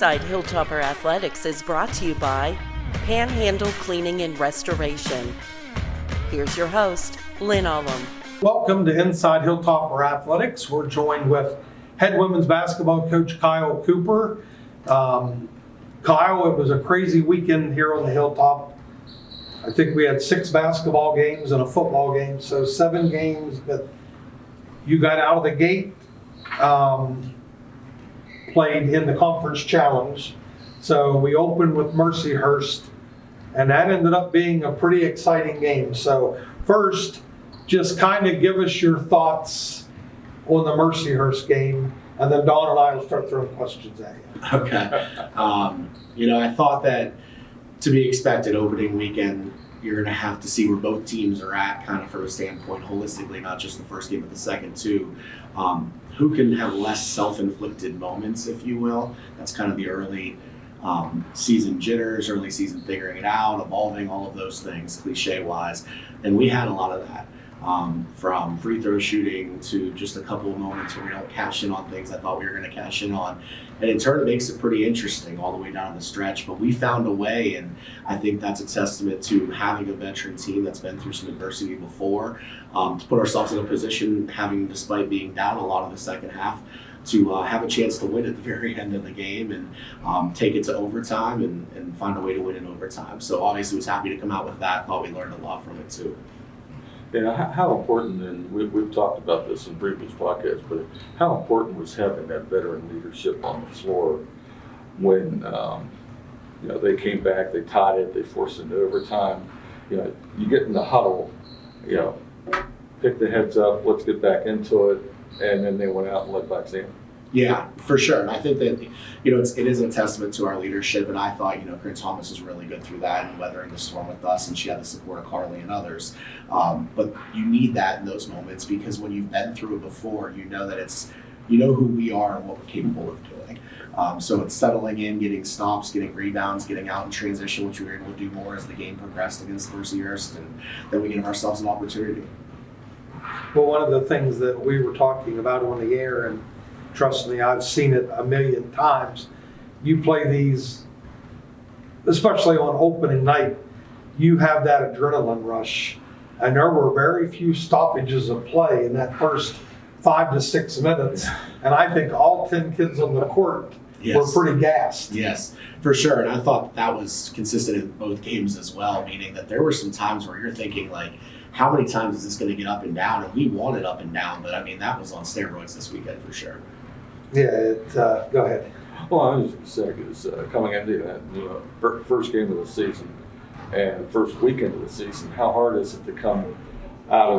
Inside Hilltopper Athletics is brought to you by Panhandle Cleaning and Restoration. Here's your host, Lynn Ullum. Welcome to Inside Hilltopper Athletics. We're joined with head women's basketball coach Kyle Cooper. Kyle, it was a crazy weekend here on the Hilltop. I think we had 6 basketball games and a football game, so 7 games. But you got out of the gate, played in the conference challenge. So we opened with Mercyhurst, and that ended up being a pretty exciting game. So first, just kind of give us your thoughts on the Mercyhurst game, and then Dawn and I will start throwing questions at you. Okay. I thought that to be expected opening weekend, you're going to have to see where both teams are at kind of from a standpoint holistically, not just the first game, but the second too. Who can have less self-inflicted moments, if you will. That's kind of the early season jitters, early season figuring it out, evolving, all of those things, cliche-wise. And we had a lot of that. From free throw shooting to just a couple of moments where we don't cash in on things I thought we were going to cash in on. And in turn, it makes it pretty interesting all the way down the stretch. But we found a way, and I think that's a testament to having a veteran team that's been through some adversity before, to put ourselves in a position, having, despite being down a lot of the second half, to have a chance to win at the very end of the game and take it to overtime and find a way to win in overtime. So obviously was happy to come out with that. Thought we learned a lot from it too. Yeah, how important, and we've talked about this in previous podcasts, but how important was having that veteran leadership on the floor when they came back, they tied it, they forced it into overtime. You get in the huddle, pick the heads up, let's get back into it, and then they went out and let back in. Yeah, for sure. And I think that, it is a testament to our leadership. And I thought, Corinne Thomas was really good through that and weathering the storm with us. And she had the support of Carly and others. But you need that in those moments because when you've been through it before, you know that you know who we are and what we're capable of doing. So it's settling in, getting stops, getting rebounds, getting out in transition, which we were able to do more as the game progressed against Mercyhurst. And then we gave ourselves an opportunity. Well, one of the things that we were talking about on the air, and trust me, I've seen it a million times. You play these, especially on opening night, you have that adrenaline rush. And there were very few stoppages of play in that first 5 to 6 minutes. And I think all 10 kids on the court were pretty gassed. Yes, for sure. And I thought that was consistent in both games as well, meaning that there were some times where you're thinking like, how many times is this going to get up and down? And we wanted up and down, but I mean, that was on steroids this weekend for sure. Yeah, go ahead. Well, I was just going to say, because coming into that first game of the season and first weekend of the season, how hard is it to come out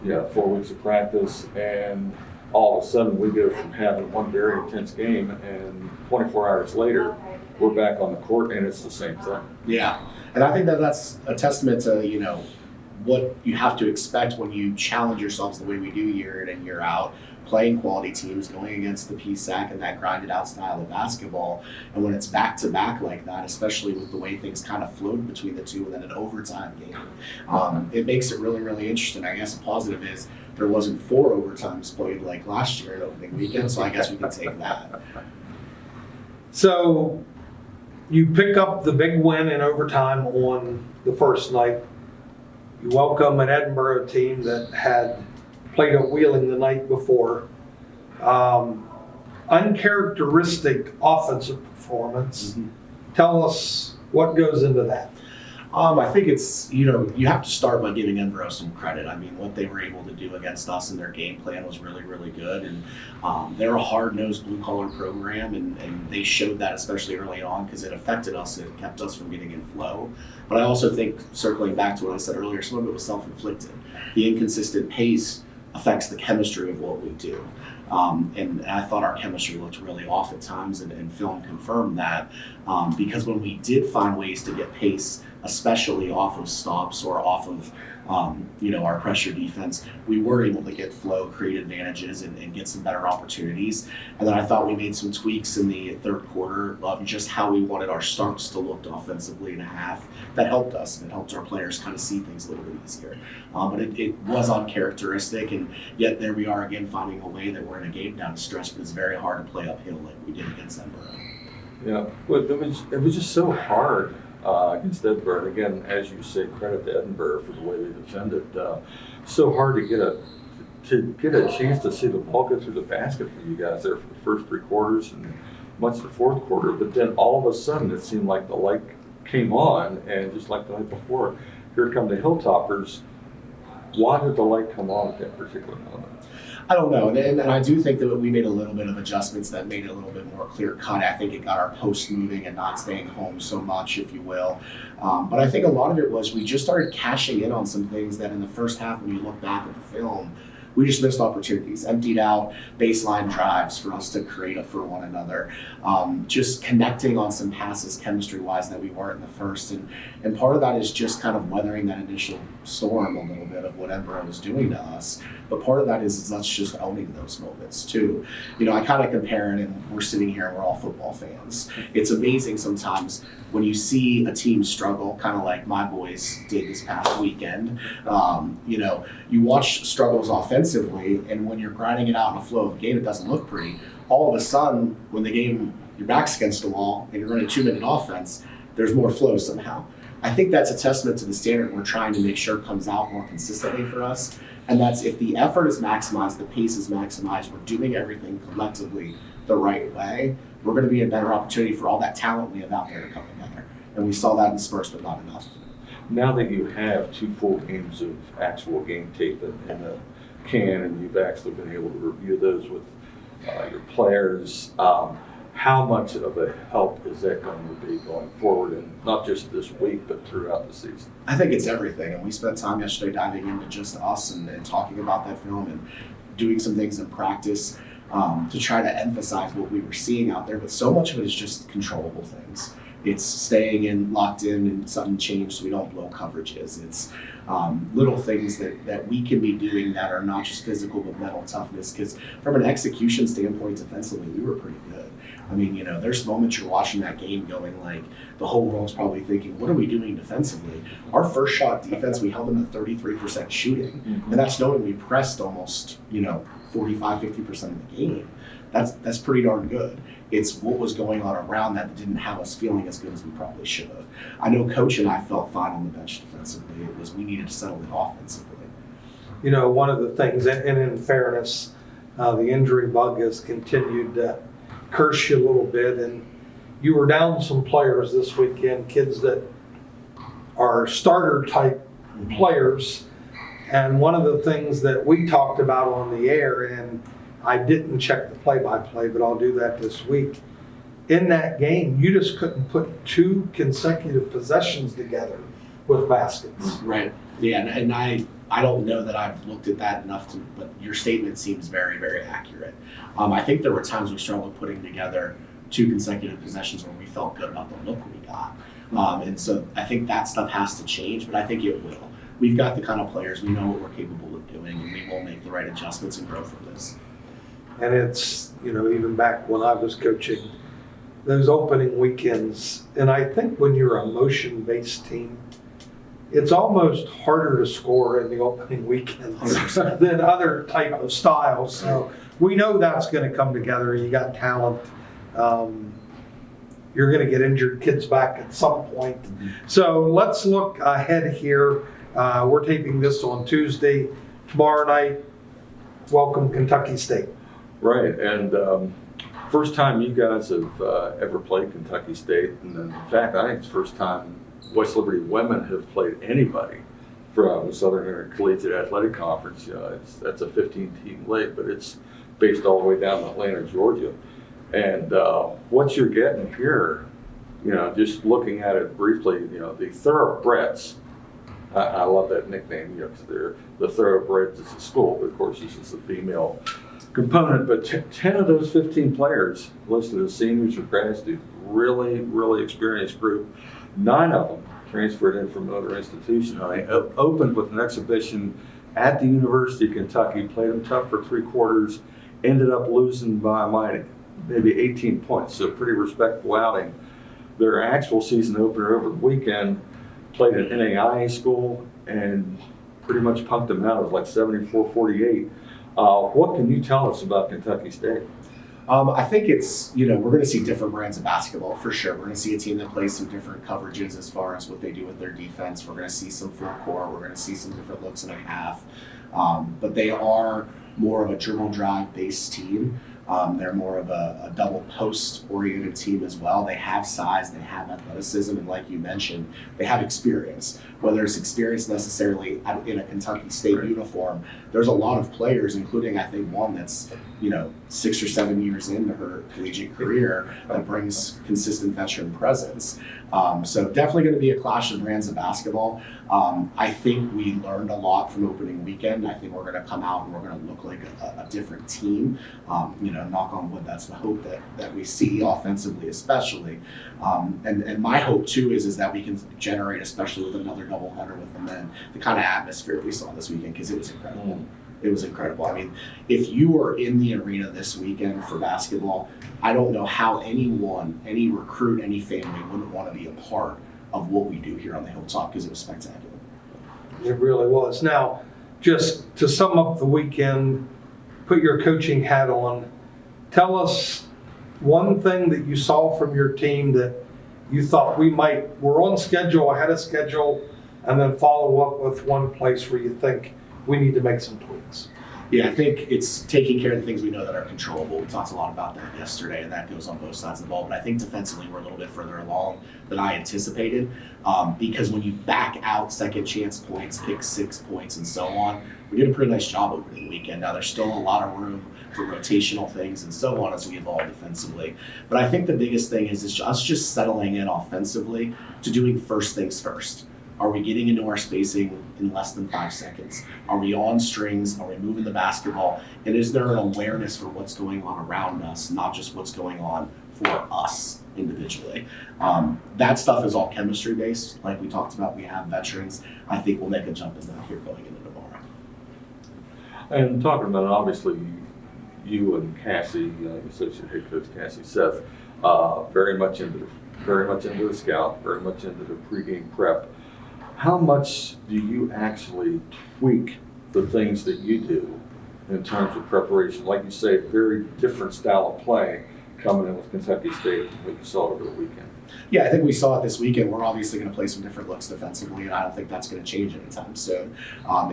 of 4 weeks of practice and all of a sudden we go from having one very intense game and 24 hours later we're back on the court and it's the same thing. Yeah, and I think that's a testament to what you have to expect when you challenge yourselves the way we do year in and year out, playing quality teams, going against the PSAC and that grinded out style of basketball. And when it's back to back like that, especially with the way things kind of flowed between the two and then an overtime game, it makes it really, really interesting. I guess a positive is there wasn't 4 overtimes played like last year at opening weekend, so I guess we can take that. So you pick up the big win in overtime on the first night. You welcome an Edinburgh team that had played at Wheeling the night before. Uncharacteristic offensive performance. Mm-hmm. Tell us what goes into that. I think it's, you have to start by giving Edinburgh some credit. I mean, what they were able to do against us and their game plan was really, really good. And they're a hard-nosed blue-collar program, and they showed that especially early on because it affected us. It kept us from getting in flow. But I also think, circling back to what I said earlier, some of it was self-inflicted. The inconsistent pace affects the chemistry of what we do. And I thought our chemistry looked really off at times, and film confirmed that because when we did find ways to get pace, especially off of stops or off of our pressure defense, we were able to get flow, create advantages, and get some better opportunities. And then I thought we made some tweaks in the third quarter of just how we wanted our starts to look offensively in a half. That helped us, and it helped our players kind of see things a little bit easier. But it was uncharacteristic, and yet there we are again finding a way that we're in a game down the stretch, but it's very hard to play uphill like we did against Edinburgh. Yeah, well, it was just so hard against Edinburgh. And again, as you say, credit to Edinburgh for the way they defended. So hard to get a chance to see the ball go through the basket for you guys there for the first 3 quarters and much of the fourth quarter. But then all of a sudden, it seemed like the light came on, and just like the night before, here come the Hilltoppers. Why did the light come on at that particular moment? I don't know, and I do think that we made a little bit of adjustments that made it a little bit more clear cut. I think it got our post moving and not staying home so much, if you will. But I think a lot of it was we just started cashing in on some things that in the first half, when you look back at the film, we just missed opportunities, emptied out baseline drives for us to create for one another, just connecting on some passes chemistry-wise that we weren't in the first. And part of that is just kind of weathering that initial storm a little bit of what Edinburgh was doing to us. But part of that is us just owning those moments too. You know, I kind of compare it, and we're sitting here and we're all football fans. It's amazing sometimes when you see a team struggle, kind of like my boys did this past weekend. You know, you watch struggles offensively, and when you're grinding it out in a flow of a game, it doesn't look pretty. All of a sudden, when the game, your back's against the wall and you're running a 2-minute offense, there's more flow somehow. I think that's a testament to the standard we're trying to make sure comes out more consistently for us. And that's if the effort is maximized, the pace is maximized, we're doing everything collectively the right way, we're going to be a better opportunity for all that talent we have out there to come together. And we saw that in Spurs, but not enough. Now that you have 2 full games of actual game tape in the can, and you've actually been able to review those with your players, how much of a help is that going to be going forward, and not just this week, but throughout the season? I think it's everything, and we spent time yesterday diving into just us and talking about that film and doing some things in practice to try to emphasize what we were seeing out there. But so much of it is just controllable things. It's staying in, locked in, and something changed so we don't blow coverages. It's little things that we can be doing that are not just physical but mental toughness. Because from an execution standpoint, defensively, we were pretty good. I mean, you know, there's moments you're watching that game going like, the whole world's probably thinking, what are we doing defensively? Our first shot defense, we held them at 33% shooting. Mm-hmm. And that's knowing we pressed almost, 45, 50% of the game. That's pretty darn good. It's what was going on around that didn't have us feeling as good as we probably should have. I know Coach and I felt fine on the bench defensively. It was we needed to settle it offensively. You know, one of the things, and in fairness, the injury bug has continued to curse you a little bit, and you were down some players this weekend, kids that are starter type players. And one of the things that we talked about on the air, and I didn't check the play-by-play, but I'll do that this week. In that game, you just couldn't put 2 consecutive possessions together with baskets. Right. Yeah, and I don't know that I've looked at that enough but your statement seems very, very accurate. I think there were times we struggled putting together 2 consecutive possessions where we felt good about the look we got. And so I think that stuff has to change, but I think it will. We've got the kind of players, we know what we're capable of doing, and we will make the right adjustments and grow from this. And it's, even back when I was coaching, those opening weekends, and I think when you're a motion-based team, it's almost harder to score in the opening weekends than other type of styles. So we know that's going to come together. You got talent. You're going to get injured kids back at some point. Mm-hmm. So let's look ahead here. We're taping this on Tuesday. Tomorrow night, welcome Kentucky State. Right, and first time you guys have ever played Kentucky State, and in fact, I think it's the first time West Liberty women have played anybody from the Southern Intercollegiate Athletic Conference. That's a 15-team league, but it's based all the way down in Atlanta, Georgia. And what you're getting here, just looking at it briefly, the thoroughbreds. I love that nickname, because they're the thoroughbreds as a school, but of course this is the female component. But 10 of those 15 players listed as seniors or grad students, really, really experienced group. 9 of them transferred in from another institution. I opened with an exhibition at the University of Kentucky, played them tough for 3 quarters, ended up losing by maybe 18 points, so pretty respectable outing. Their actual season opener over the weekend played an NAIA school and pretty much punked them out. It was like 74-48. What can you tell us about Kentucky State? I think it's, we're going to see different brands of basketball for sure. We're going to see a team that plays some different coverages as far as what they do with their defense. We're going to see some full court. We're going to see some different looks in a half. But they are more of a dribble drive based team. They're more of a double post oriented team as well. They have size, they have athleticism, and like you mentioned, they have experience. Whether it's experience necessarily in a Kentucky State uniform, there's a lot of players, including I think one that's 6 or 7 years into her collegiate career that brings consistent veteran presence. So definitely going to be a clash of brands of basketball. I think we learned a lot from opening weekend. I think we're going to come out and we're going to look like a different team. Knock on wood, that's the hope that we see offensively, especially. And my hope too is that we can generate, especially with another doubleheader with the men, the kind of atmosphere we saw this weekend, because it was incredible. It was incredible. I mean, if you were in the arena this weekend for basketball, I don't know how anyone, any recruit, any family wouldn't want to be a part of what we do here on the Hilltop, because it was spectacular. It really was. Now, just to sum up the weekend, put your coaching hat on, tell us one thing that you saw from your team that you thought we're on schedule, ahead of schedule, and then follow up with one place where you think we need to make some tweaks. Yeah, I think it's taking care of the things we know that are controllable. We talked a lot about that yesterday, and that goes on both sides of the ball. But I think defensively we're a little bit further along than I anticipated, because when you back out second chance points, pick 6 points, and so on, we did a pretty nice job opening the weekend. Now there's still a lot of room for rotational things and so on as we evolve defensively. But I think the biggest thing is us just settling in offensively to doing first things first. Are we getting into our spacing in less than 5 seconds? Are we on strings? Are we moving the basketball? And is there an awareness for what's going on around us, not just what's going on for us individually? That stuff is all chemistry based. Like we talked about, we have veterans. I think we'll make a jump in that here going into tomorrow. And talking about it, obviously, you and Cassie, associate head coach Cassie Seth, very much into the scout, very much into the pregame prep. How much do you actually tweak the things that you do in terms of preparation? Like you say, very different style of play coming in with Kentucky State than what you saw over the weekend. Yeah, I think we saw it this weekend. We're obviously going to play some different looks defensively, and I don't think that's going to change anytime soon.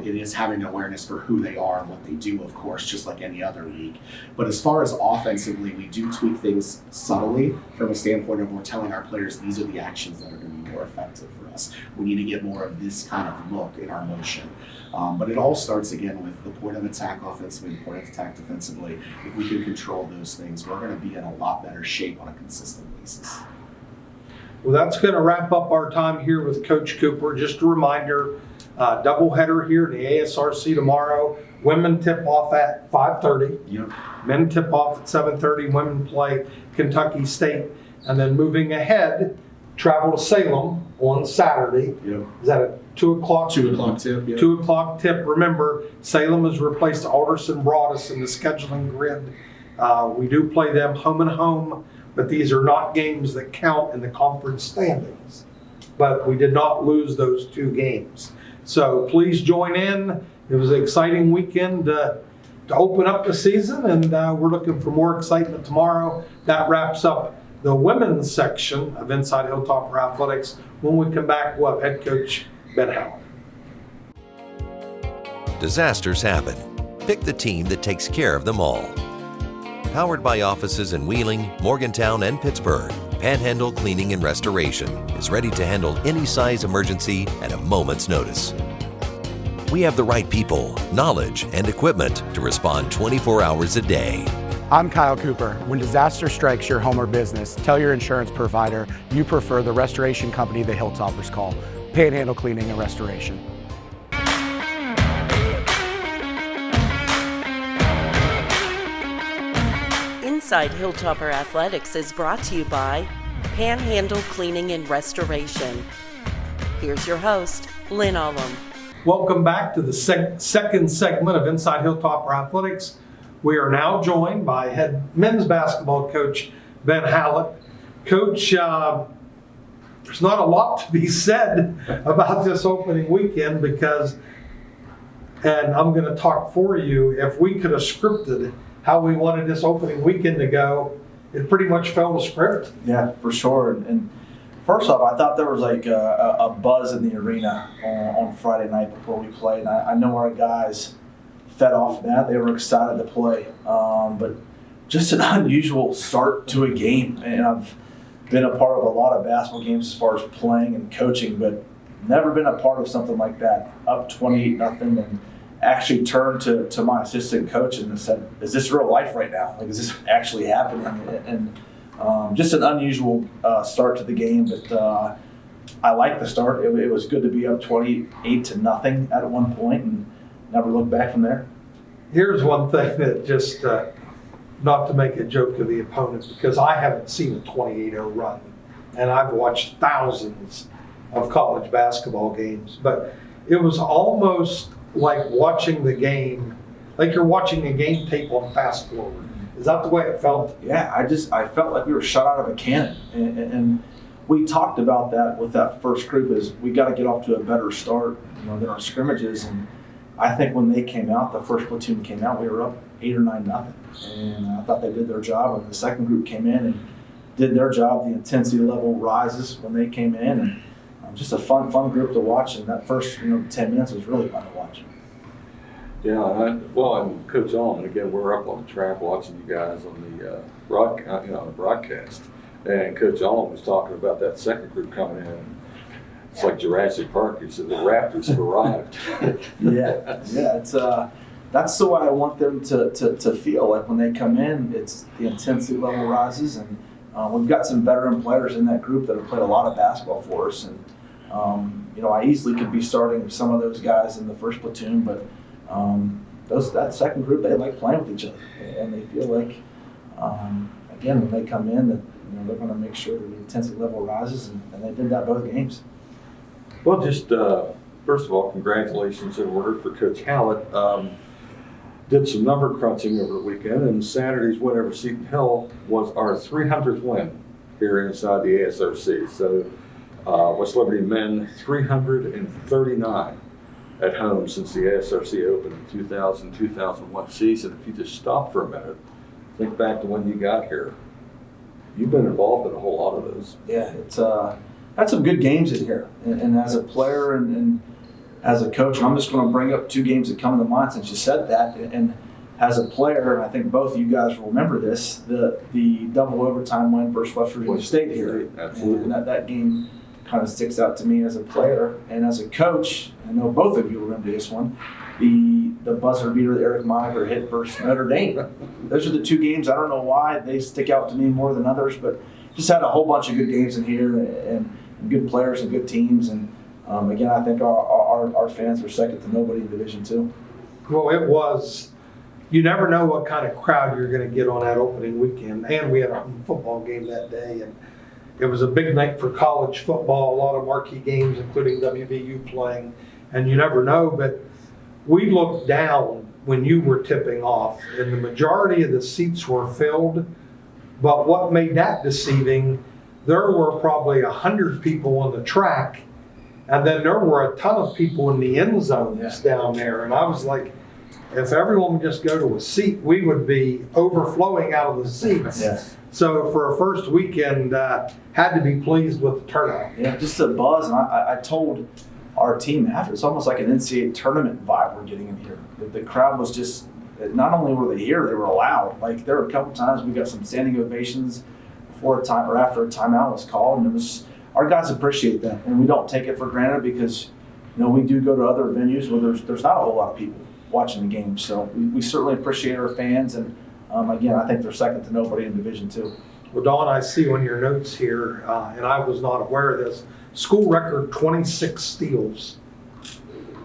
It is having an awareness for who they are and what they do, of course, just like any other week. But as far as offensively, we do tweak things subtly from a standpoint of we're telling our players these are the actions that are going to be more effective for us. We need to get more of this kind of look in our motion. But it all starts again with the point of attack offensively, the point of attack defensively. If we can control those things, we're going to be in a lot better shape on a consistent basis. Well, that's going to wrap up our time here with Coach Cooper. Just a reminder, doubleheader here in the ASRC tomorrow. Women tip off at 5:30. Yep. Men tip off at 7:30. Women play Kentucky State. And then moving ahead, travel to Salem on Saturday. Yep. Is that a 2 o'clock? 2 o'clock tip. Yep. 2 o'clock tip. Remember, Salem has replaced Alderson Broadus in the scheduling grid. We do play them home and home, but these are not games that count in the conference standings. But we did not lose those 2 games. So please join in. It was an exciting weekend to open up the season, and we're looking for more excitement tomorrow. That wraps up the women's section of Inside Hilltopper Athletics. When we come back, we'll have head coach Ben Howell. Disasters happen. Pick the team that takes care of them all. Powered by offices in Wheeling, Morgantown, and Pittsburgh, Panhandle Cleaning and Restoration is ready to handle any size emergency at a moment's notice. We have the right people, knowledge, and equipment to respond 24 hours a day. I'm Kyle Cooper. When disaster strikes your home or business, tell your insurance provider you prefer the restoration company the Hilltoppers call, Panhandle Cleaning and Restoration. Inside Hilltopper Athletics is brought to you by Panhandle Cleaning and Restoration. Here's your host, Lynn Ullum. Welcome back to the second segment of Inside Hilltopper Athletics. We are now joined by head men's basketball coach Ben Hallett. Coach, there's not a lot to be said about this opening weekend because, and I'm going to talk for you, if we could have scripted how we wanted this opening weekend to go, it pretty much fell to script. Yeah, for sure. And first off, I thought there was like a buzz in the arena on Friday night before we played. And I know our guys fed off that. They were excited to play. But just an unusual start to a game. And I've been a part of a lot of basketball games as far as playing and coaching, but never been a part of something like that. Up 28-0, and actually turned to my assistant coach and said, "Is this real life right now? Like, is this actually happening?" And just an unusual start to the game, but I like the start. It was good to be up 28-0 at one point and never look back from there. Here's one thing that just, not to make a joke of the opponent, because I haven't seen a 28-0 run, and I've watched thousands of college basketball games, but it was almost like watching the game, like you're watching a game tape on fast forward. Is that the way it felt? Yeah, I felt like we were shot out of a cannon, and we talked about that with that first group. Is we got to get off to a better start, than our scrimmages. And I think when they came out, the first platoon came out, we were up 8 or 9-0, and I thought they did their job. And the second group came in and did their job. The intensity level rises when they came in, and just a fun group to watch. And that first 10 minutes was really fun to watch. Yeah, and Coach Allman, again, we're up on the track watching you guys on the broadcast, and Coach Allman was talking about that second group coming in. It's like Jurassic Park. He said the Raptors have arrived. Yeah, it's that's the way I want them to feel. Like when they come in, it's the intensity level rises, and we've got some veteran players in that group that have played a lot of basketball for us. And I easily could be starting some of those guys in the first platoon, but that second group, they like playing with each other, and they feel like again when they come in that they're going to make sure that the intensity level rises, and they did that both games. Well, just first of all, congratulations in order for Coach Hallett. Did some number crunching over the weekend, and Saturday's win over Seton Hill was our 300th win here inside the ASRC. So West Liberty men 339 at home since the ASRC opened in 2000-2001 season. If you just stop for a minute, think back to when you got here. You've been involved in a whole lot of those. Yeah, it's had some good games in here, and as a player and as a coach, and I'm just going to bring up two games that come to mind since you said that. And as a player, and I think both of you guys will remember this, the double overtime win versus West Virginia State here. Absolutely. And that game kind of sticks out to me as a player. And as a coach, I know both of you remember this one, the buzzer beater that Eric Moniker hit versus Notre Dame. Those are the two games. I don't know why they stick out to me more than others, but just had a whole bunch of good games in here and good players and good teams. And again, I think our fans are second to nobody in Division II. Well, it was, you never know what kind of crowd you're going to get on that opening weekend. And we had a football game that day, and it was a big night for college football, a lot of marquee games, including WVU playing. And you never know, but we looked down when you were tipping off, and the majority of the seats were filled. But what made that deceiving, there were probably 100 people on the track, and then there were a ton of people in the end zones down there. And I was like, if everyone would just go to a seat, we would be overflowing out of the seats. Yes. So for a first weekend, had to be pleased with the turnout. Yeah, just a buzz. And I told our team after, it's almost like an NCAA tournament vibe we're getting in here. The crowd was just, not only were they here, they were loud. Like there were a couple times we got some standing ovations before a time or after a timeout was called, and it was, our guys appreciate that, and we don't take it for granted because we do go to other venues where there's not a whole lot of people watching the game. So we certainly appreciate our fans, and again, I think they're second to nobody in Division II. Well, Dawn, I see on your notes here, and I was not aware of this, school record 26 steals.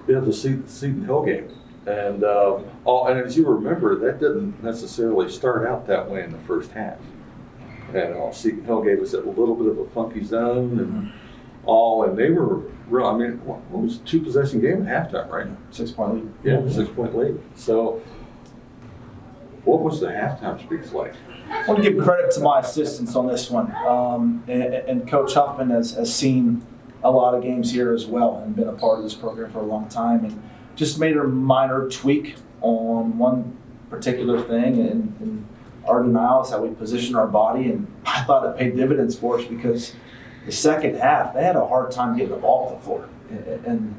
Yeah, the Seton Hill game. And as you remember, that didn't necessarily start out that way in the first half. And Seton Hill gave us a little bit of a funky zone and they were real. I mean, what was a 2-possession game at halftime, right? 6-point lead. Yeah, 6-point lead. So what was the halftime speech like? I want to give credit to my assistants on this one. And Coach Huffman has seen a lot of games here as well and been a part of this program for a long time, and just made a minor tweak on one particular thing, and our denial is how we position our body, and I thought it paid dividends for us because the second half, they had a hard time getting the ball to the floor. And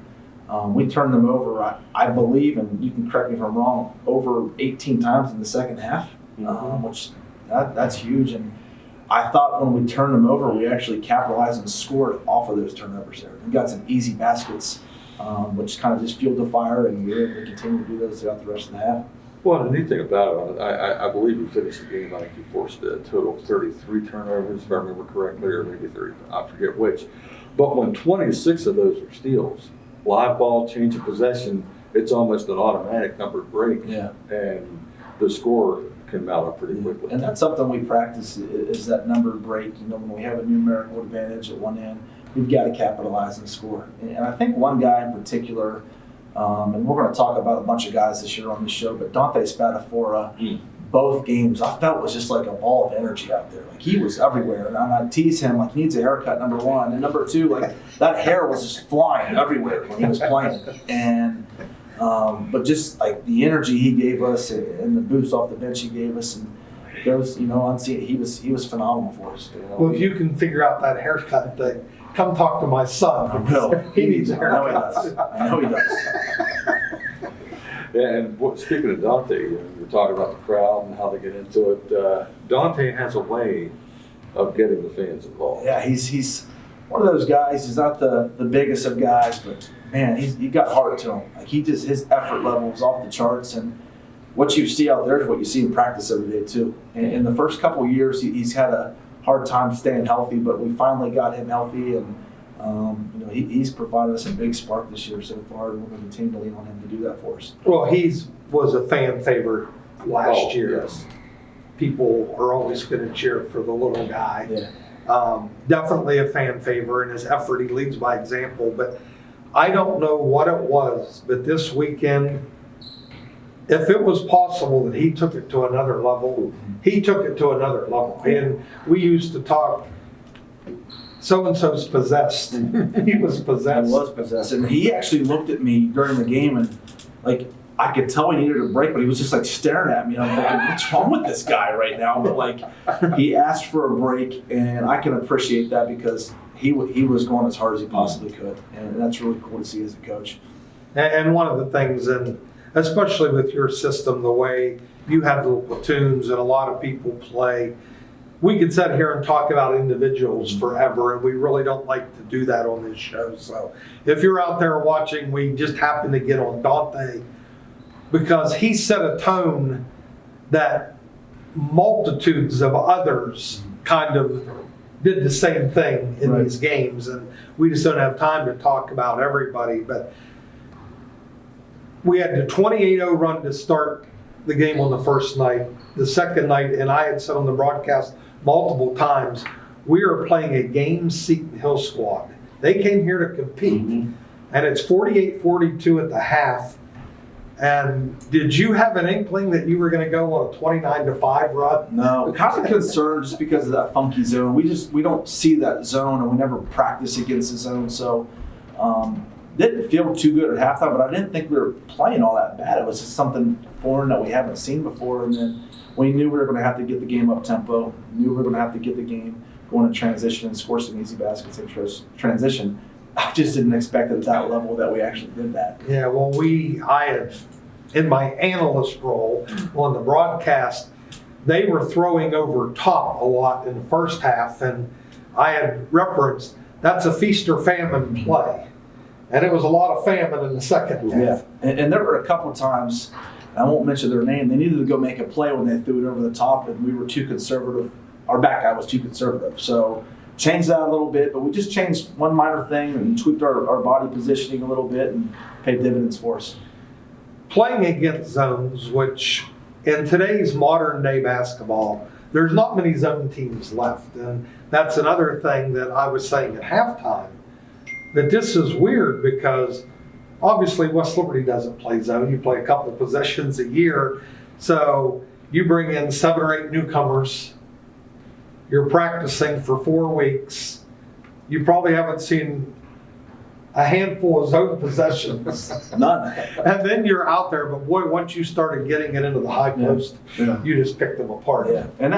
we turned them over, I believe, and you can correct me if I'm wrong, over 18 times in the second half, which that's huge. And I thought when we turned them over, we actually capitalized and scored off of those turnovers there. We got some easy baskets, which kind of just fueled the fire, and we were able to continue to do those throughout the rest of the half. Well, the neat thing about it, I believe you finished the game, I think you forced a total of 33 turnovers, if I remember correctly, or maybe 30, I forget which. But when 26 of those are steals, live ball, change of possession, it's almost an automatic numbered break. Yeah. And the score can mount up pretty quickly. And that's something we practice is that numbered break. When we have a numerical advantage at one end, we've got to capitalize and score. And I think one guy in particular, and we're going to talk about a bunch of guys this year on this show, but Dante Spadafora, both games, I felt was just like a ball of energy out there. Like he was everywhere. And I tease him like he needs a haircut, number one. And number two, like that hair was just flying everywhere when he was playing. And but just like the energy he gave us and the boost off the bench he gave us, and goes, unseen, he was phenomenal for us. Well, if you can figure out that haircut thing, come talk to my son. I will. He needs a I know he haircut. does. I know he does. Yeah, and speaking of Dante, we're talking about the crowd and how they get into it. Dante has a way of getting the fans involved. Yeah, he's one of those guys. He's not the biggest of guys, but man, he got heart to him. Like his effort level is off the charts, and what you see out there is what you see in practice every day too. And in the first couple of years, he's had a hard time staying healthy, but we finally got him healthy, and he's provided us a big spark this year so far, and we're going to continue to lean on him to do that for us. Well, was a fan favorite last year. Yes. People are always going to cheer for the little guy. Yeah. Definitely a fan favorite, and his effort, he leads by example. But I don't know what it was, but this weekend, if it was possible that he took it to another level, he took it to another level. And we used to talk, so-and-so's possessed. He was possessed. He was possessed. And he actually looked at me during the game, and like I could tell he needed a break, but he was just like staring at me. And I'm thinking, what's wrong with this guy right now? But like he asked for a break, and I can appreciate that because he was going as hard as he possibly could. And that's really cool to see as a coach. And one of the things, and especially with your system, the way you have little platoons and a lot of people play, we could sit here and talk about individuals forever, and we really don't like to do that on this show. So if you're out there watching, we just happen to get on Dante because he set a tone that multitudes of others kind of did the same thing in Right. these games, and we just don't have time to talk about everybody. But we had the 28-0 run to start the game on the first night. The second night, and I had said on the broadcast multiple times, we are playing a game Seton Hill squad. They came here to compete, and it's 48-42 at the half. And did you have an inkling that you were going to go on a 29-5 run? No, kind of concerned just because of that funky zone. We don't see that zone, and we never practice against the zone. So didn't feel too good at halftime, but I didn't think we were playing all that bad. It was just something foreign that we haven't seen before. And then we knew we were going to have to get the game up tempo. Knew we were going to have to get the game going in transition and score some easy baskets in transition. I just didn't expect it at that level that we actually did that. Yeah, well, I had, in my analyst role on the broadcast, they were throwing over top a lot in the first half, and I had referenced that's a feast or famine play. And it was a lot of famine in the second half. Yeah, and there were a couple of times, I won't mention their name, they needed to go make a play when they threw it over the top, and we were too conservative. Our back guy was too conservative. So changed that a little bit, but we just changed one minor thing and tweaked our body positioning a little bit and paid dividends for us. Playing against zones, which in today's modern day basketball, there's not many zone teams left. And that's another thing that I was saying at halftime, that this is weird because obviously West Liberty doesn't play zone. You play a couple of possessions a year. So you bring in 7 or 8 newcomers. You're practicing for 4 weeks. You probably haven't seen a handful of zone possessions. None. And then you're out there, but boy, once you started getting it into the high post, Yeah. you just picked them apart. Yeah, and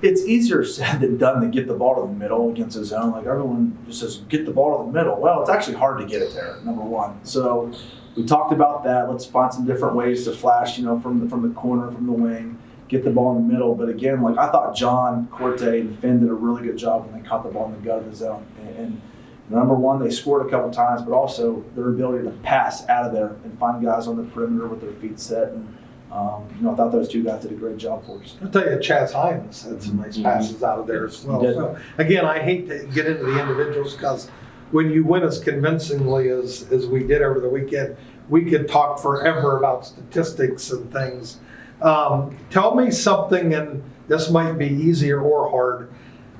it's easier said than done to get the ball to the middle against a zone. Like everyone just says, get the ball to the middle. Well, it's actually hard to get it there, number one. So we talked about that. Let's find some different ways to flash, from the corner, from the wing, get the ball in the middle. But again, like I thought John, Corte, and Finn did a really good job when they caught the ball in the gut of the zone. And number one, they scored a couple times, but also their ability to pass out of there and find guys on the perimeter with their feet set. And I thought those two guys did a great job for us. I'll tell you, Chaz Hines had some nice passes out of there as well. He did. So, again, I hate to get into the individuals because when you win as convincingly as we did over the weekend, we could talk forever about statistics and things. Tell me something, and this might be easier or hard,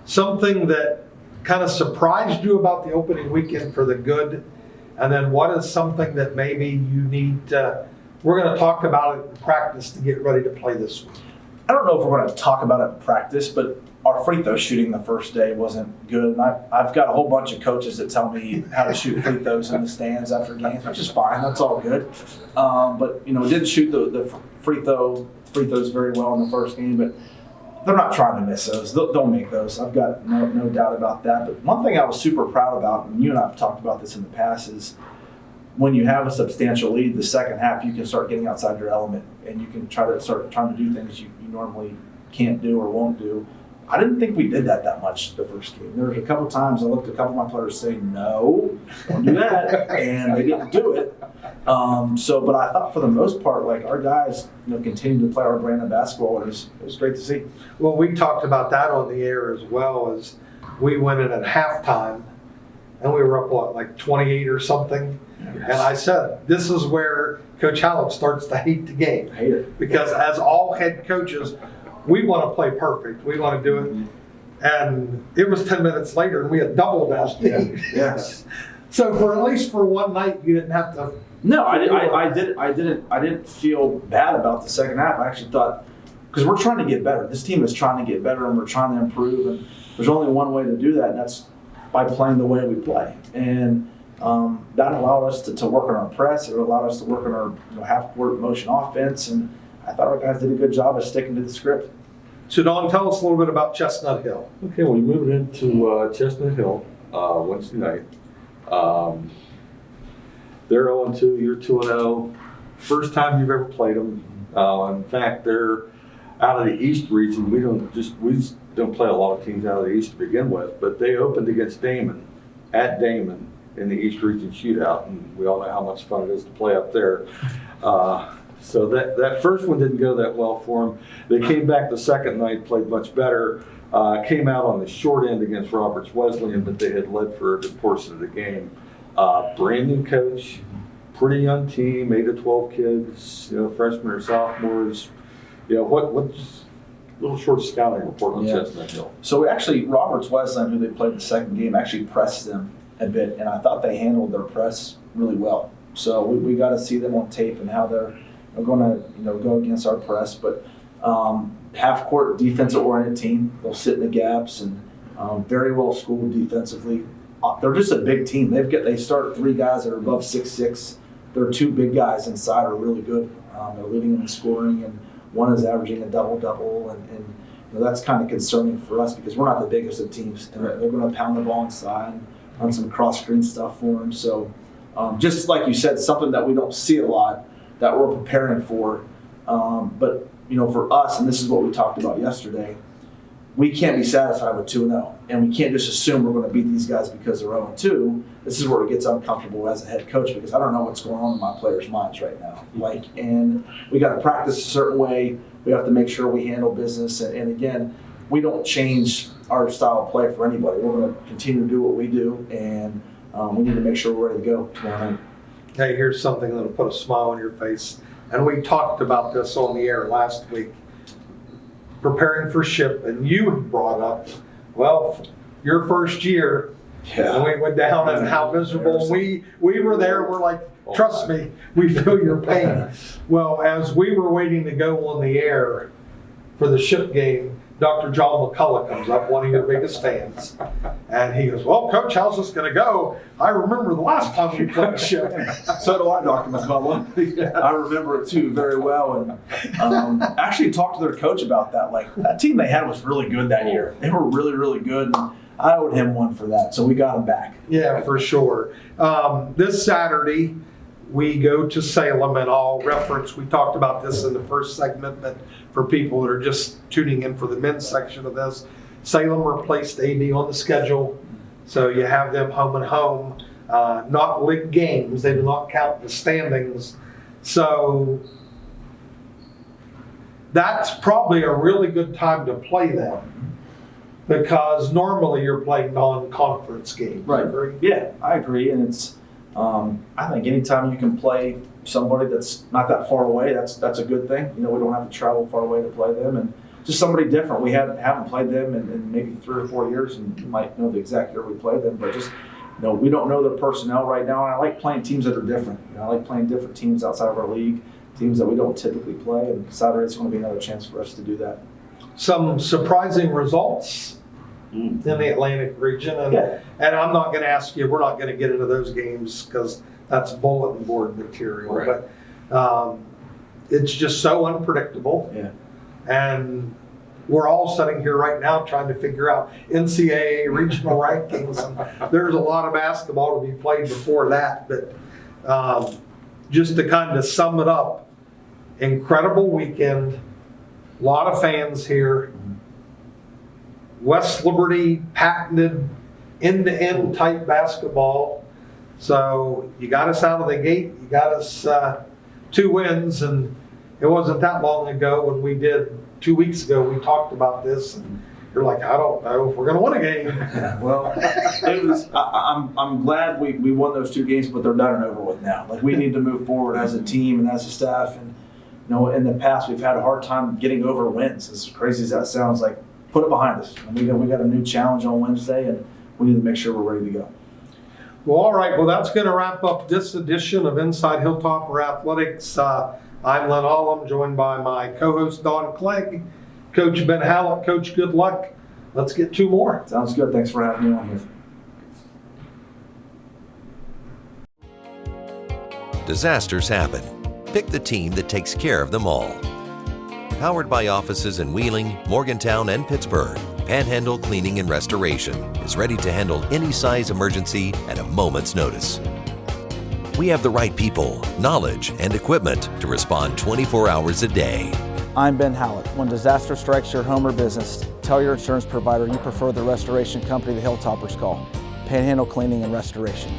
something that kind of surprised you about the opening weekend for the good, and then what is something that maybe you need to, we're going to talk about it in practice to get ready to play this week. I don't know if we're going to talk about it in practice, but our free throw shooting the first day wasn't good. And I've got a whole bunch of coaches that tell me how to shoot free throws in the stands after games, which is fine. That's all good. But, didn't shoot the free throws very well in the first game, but they're not trying to miss those. They'll make those. I've got no doubt about that. But one thing I was super proud about, and you and I have talked about this in the past, is when you have a substantial lead, the second half, you can start getting outside your element, and you can start trying to do things you normally can't do or won't do. I didn't think we did that much the first game. There was a couple times I looked at a couple of my players say, no, don't do that, and they didn't do it. But I thought for the most part, like our guys, continued to play our brand of basketball, and it was great to see. Well, we talked about that on the air as well, as we went in at halftime, and we were up, like 28 or something? Yes. And I said, this is where Coach Hallett starts to hate the game. I hate it. Because as all head coaches, we want to play perfect. We want to do it. And it was 10 minutes later, and we had doubled that lead. Yes. So for at least for one night, you didn't have to. No, I didn't feel bad about the second half. I actually thought, because we're trying to get better. This team is trying to get better, and we're trying to improve. And there's only one way to do that, and that's by playing the way we play. And that allowed us to work on our press. It allowed us to work on our half-court motion offense. And I thought our guys did a good job of sticking to the script. So Don, tell us a little bit about Chestnut Hill. Okay, we moved into Chestnut Hill Wednesday night. They're 0-2, you're 2-0. First time you've ever played them. In fact, they're out of the East region. We don't play a lot of teams out of the East to begin with, but they opened against Damon, at Damon, in the East region shootout, and we all know how much fun it is to play up there. So that first one didn't go that well for them. They came back the second night, played much better. Came out on the short end against Roberts Wesleyan, but they had led for a good portion of the game. Brand new coach, pretty young team, 8 to 12 kids, freshmen or sophomores. What's a little short scouting report on Chestnut Hill? So Roberts Wesleyan, who they played the second game, actually pressed them a bit, and I thought they handled their press really well. So we got to see them on tape and how they're going to go against our press. But half-court defensive-oriented team. They'll sit in the gaps and very well schooled defensively. They're just a big team. They start 3 guys that are above 6'6". Their 2 big guys inside are really good. They're leading them in scoring, and one is averaging a double-double. And that's kind of concerning for us because we're not the biggest of teams. And they're going to pound the ball inside and run some cross-screen stuff for them. So just like you said, something that we don't see a lot that we're preparing for. But for us, and this is what we talked about yesterday, we can't be satisfied with 2-0, and we can't just assume we're going to beat these guys because they're 0-2. This is where it gets uncomfortable as a head coach because I don't know what's going on in my players' minds right now. And we got to practice a certain way. We have to make sure we handle business. And again, we don't change our style of play for anybody. We're going to continue to do what we do, and we need to make sure we're ready to go tomorrow night. Hey, here's something that'll put a smile on your face. And we talked about this on the air last week. Preparing for SHIP, and you brought up, your first year, and we went down and how miserable we were there. We're like, trust me, we feel your pain. Well, as we were waiting to go on the air for the SHIP game, Dr. John McCullough comes up, one of your biggest fans, and he goes, "Well, Coach, how's this going to go? I remember the last time we played ship." So do I, Dr. McCullough. I remember it too very well, and actually talked to their coach about that. Like, that team they had was really good that year. They were really, really good, and I owed him one for that, so we got him back. Yeah, for sure. This Saturday, we go to Salem, and I'll reference, we talked about this in the first segment, but for people that are just tuning in for the men's section of this, Salem replaced AD on the schedule, so you have them home and home, not league games, they do not count the standings. So that's probably a really good time to play them, because normally you're playing non-conference games. Right. Agree? Yeah, I agree, and it's I think anytime you can play somebody that's not that far away, that's a good thing. You know, we don't have to travel far away to play them, and just somebody different. We haven't played them in maybe 3 or 4 years, and you might know the exact year we played them, but just, you know, we don't know their personnel right now, and I like playing teams that are different. You know, I like playing different teams outside of our league, teams that we don't typically play, and Saturday's going to be another chance for us to do that. Some surprising results in the Atlantic region, and I'm not going to ask you, we're not going to get into those games because that's bulletin board material, Right. but it's just so unpredictable. Yeah. And we're all sitting here right now trying to figure out NCAA regional rankings, and there's a lot of basketball to be played before that, but just to kind of sum it up, incredible weekend, a lot of fans here. West Liberty patented end-to-end type basketball. So you got us out of the gate, you got us 2 wins, and it wasn't that long ago when we did, 2 weeks ago, we talked about this, and you're like, I don't know if we're going to win a game. Well, it was. I'm glad we won those 2 games, but they're done and over with now. Like, we need to move forward as a team and as a staff. And you know, in the past, we've had a hard time getting over wins. As crazy as that sounds, like, put it behind us. And we got a new challenge on Wednesday, and we need to make sure we're ready to go. Well, all right. Well, that's going to wrap up this edition of Inside Hilltopper Athletics. I'm Len Allum, joined by my co-host Don Clegg, Coach Ben Hallett. Coach, good luck. Let's get 2 more. Sounds good. Thanks for having me on here. Disasters happen. Pick the team that takes care of them all. Powered by offices in Wheeling, Morgantown, and Pittsburgh, Panhandle Cleaning and Restoration is ready to handle any size emergency at a moment's notice. We have the right people, knowledge, and equipment to respond 24 hours a day. I'm Ben Hallett. When disaster strikes your home or business, tell your insurance provider you prefer the restoration company the Hilltoppers call, Panhandle Cleaning and Restoration.